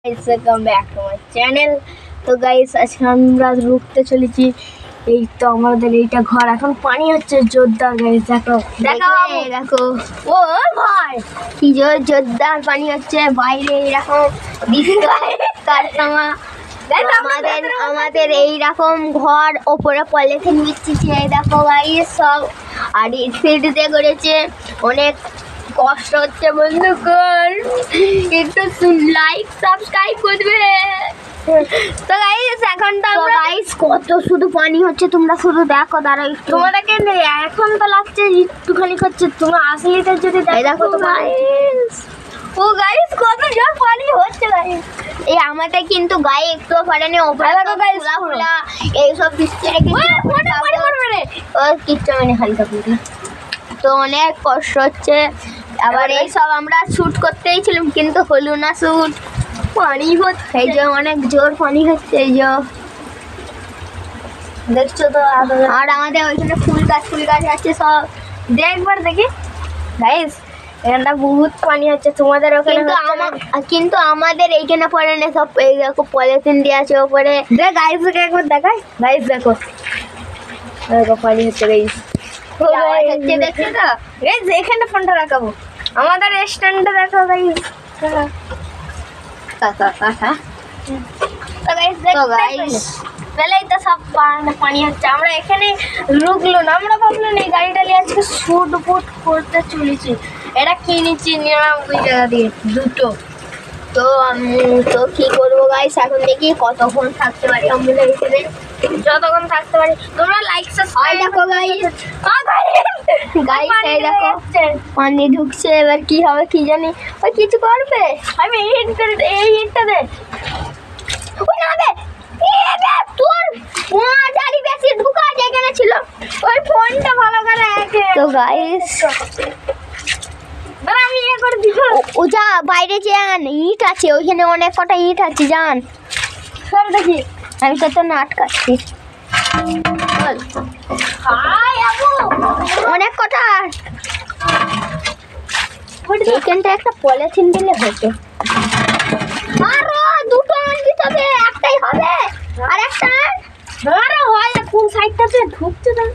Welcome back to my channel. তো guys আজকে আমরা রুখতে চলেছি। এই তো আমাদের এইটা ঘর, এখন পানি হচ্ছে জোরদার। গাইস দেখো দেখো ও ভাই কি জোরদার পানি হচ্ছে বাইরে, এরকম আমাদের এইরকম ঘর, ওপরে পলিথিন বিচ্ছিছে দেখো গাইস সব, আর সিট দিয়ে করেছে। অনেক কষ্ট হচ্ছে বন্ধুগণ, একটু লাইক সাবস্ক্রাইব করবে। তো গাইস এখন তো আমরা গাইস কত শুধু পানি হচ্ছে, তোমরা শুধু দেখো। দাঁড়াও একটু, তোমাদেরকে এখন তো লাগছে একটুখানি করছে, তোমরা আসলেটা যদি দেখো তো গাইস, ও গাইস কত জোর পানি হচ্ছে গাইস। এই আমাদের কিন্তু গায়ে একটু পড়েনি, ওপরে দেখো গাইস খোলা খোলা এইসব পিছনে কিচ্ছু মানে হালকা ফুলকা, তো অনেক কষ্ট হচ্ছে। আবার এইসব আমরা শুট করতেই ছিলাম কিন্তু হলো না শুট, পানি হচ্ছে। এই যে অনেক জোর পানি হচ্ছে, এই যে দেখছো তো। আর আমাদের ওইখানে ফুল গাছ আছে সব, একবার দেখি গাইস এখানটা বহুত পানি হচ্ছে, তোমাদের ওখানে কিন্তু আমাদের এইখানে পড়ে না সব। এই দেখো পলিথিন দিয়ে আছে ওপরে। দেখ গাইস একবার দেখাই। গাইস দেখো দেখো পানি হচ্ছে গাইস। দেখছো তো গাইস এখানে ফোনটা রাখাবো, আমাদের স্ট্যান্ডে দেখো গাইস। তো গাইস বেলাই তো সব পানি হচ্ছে। আমরা এখানে রুকলো না, আমরা ভাবলাম এই গাড়িটা নিয়ে আজকে শুট বুট করতে চলেছি। এটা কিনেছি নিলাম ওই জায়গা দিয়ে দুটো। তো তো কি করবো গাইস, এখন দেখি কতক্ষণ থাকতে পারি আমরা এখানে। যতক্ষণ থাকতে পারি তোমরা লাইক সাবস্ক্রাইব দেখো গাইস, গাইস এই দেখো পানি ঢুকছে। এবার কি হবে কি জানি, ওই কিছু করবে। আমি এই হিটটা দে ওই না বে, তোর গাড়ি বেশি ঢুকা যেখানে ছিল ওই ফোনটা ভালো করে একে। তো গাইস দাঁড়া আমি ইয়ে করে দিব। ও যা বাইরে যান, ইট আছে ওইখানে, অনেক কটা ইট আছে, যান সব দেখি। আমি তো না আটকাচ্ছি। হাই আপু অনেক কটা, এইখানটা একটা পলিথিন দিলে হতো। আরো দুটো আনবি, তবে একটাই হবে। আর একটা ধরো হয় কোন সাইডটাতে ঢুকছে না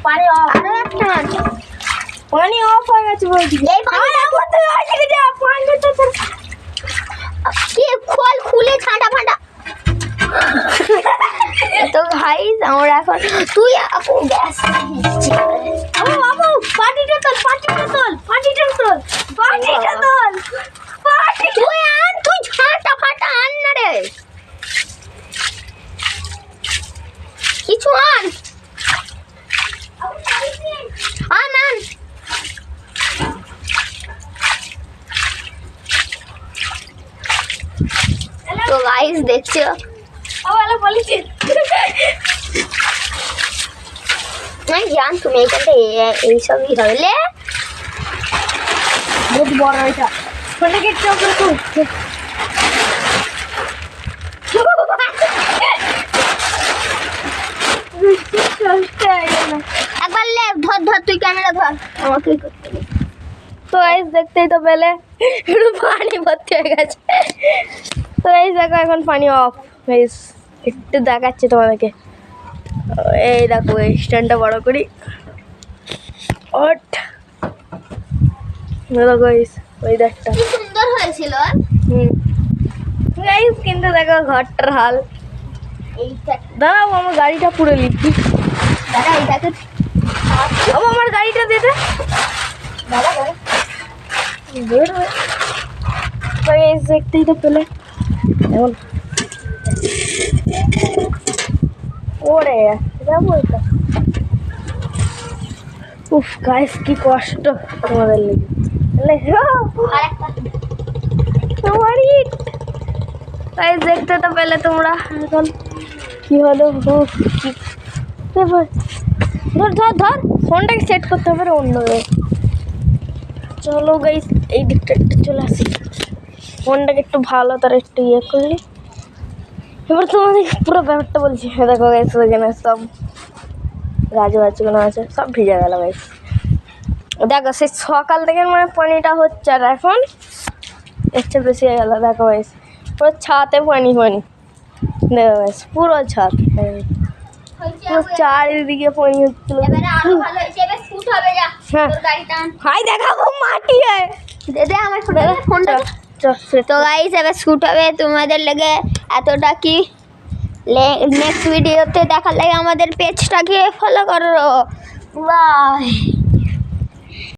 পানি অফ। আরো একটা পানি অফ হয়ে গেছে বলছি। এই পানি তুই ওইদিকে যা, পানিটা তো কি খোল খুলে ছাঁটা ফাঁটা। তো গাইস আমরা এখন, তুই আপু গ্যাস আপু আপু পানিটা তোল, পানিটা তোল, পানিটা তোল, পানিটা তোল, তুই আন, তুই ছাঁটা ফাঁটা আন না রে, কিছু আন আন আন। তো গাইস দেখছো, ভালো বলেছি। আমি জান তুমি এইখানটা এইসবই হলে বহুত বড় এটা ফোনটাকে একটু উপরে তুল। একবার লে, ধর ধর, তুই ক্যামেরা ধর, আমাকে করতে দে। তো গাইস দেখতেই তো পেলে পানি ভর্তি হয়ে গেছে। তো গাইস দেখো এখন পানি অফ। গাইস একটু দেখাচ্ছি তোমাদেরকে, এই দেখো এই স্ট্যান্ডটা বড় করি। ওঠ দেখো গাইস ওই দেখটা কি সুন্দর হয়েছিল। গাইস কিন্তু দেখো ঘরটার হাল। এইটা দাঁড়াও আমার গাড়িটা পুরো লিখবি। দাদা, এইটাকে আমার গাড়িটা দে দে। দাদা দেখতেই তো পেলে এখন ওরে যাবো এটা। উফ গাইস কি কষ্ট তোমাদের লেগে। গাইস দেখতে তো পেলে তোমরা এখন কি হলো। উফ কি ধর ধর ধর, ফোনটাকে সেট করতে হবে অন্য। চলো গাইস এই দিকটা একটু চলে আসি, ফোনটাকে একটু ভালো তার একটু ইয়ে করলি। এবার তোমাদের পুরো ব্যাপারটা বলছি। দেখো গাইস ওইখানে সব গাছগুলো আছে, সব ভিজে গেল গাইস। দেখো সেই সকাল থেকে মানে পানিটা হচ্ছে, আর এখন এর চেয়ে বেশি হয়ে গেল দেখো গাইস পুরো ছাতে পানি পানি দেখো গাইস পুরো ছাদ পুরো চারিদিকে পানি হচ্ছিল এবারে আরো ভালো হয়েছে, এবার শুট হবে যা হ্যাঁ। তোর গাড়িটা আন। হাই দেখাবো মাটি হয় দে দে আমার ফোনটা তো গাইস এবার শুট হবে তোমাদের লেগে এতটা কি নেক্সট ভিডিওতে দেখার লাগে আমাদের পেজটাকে ফলো করো বাই।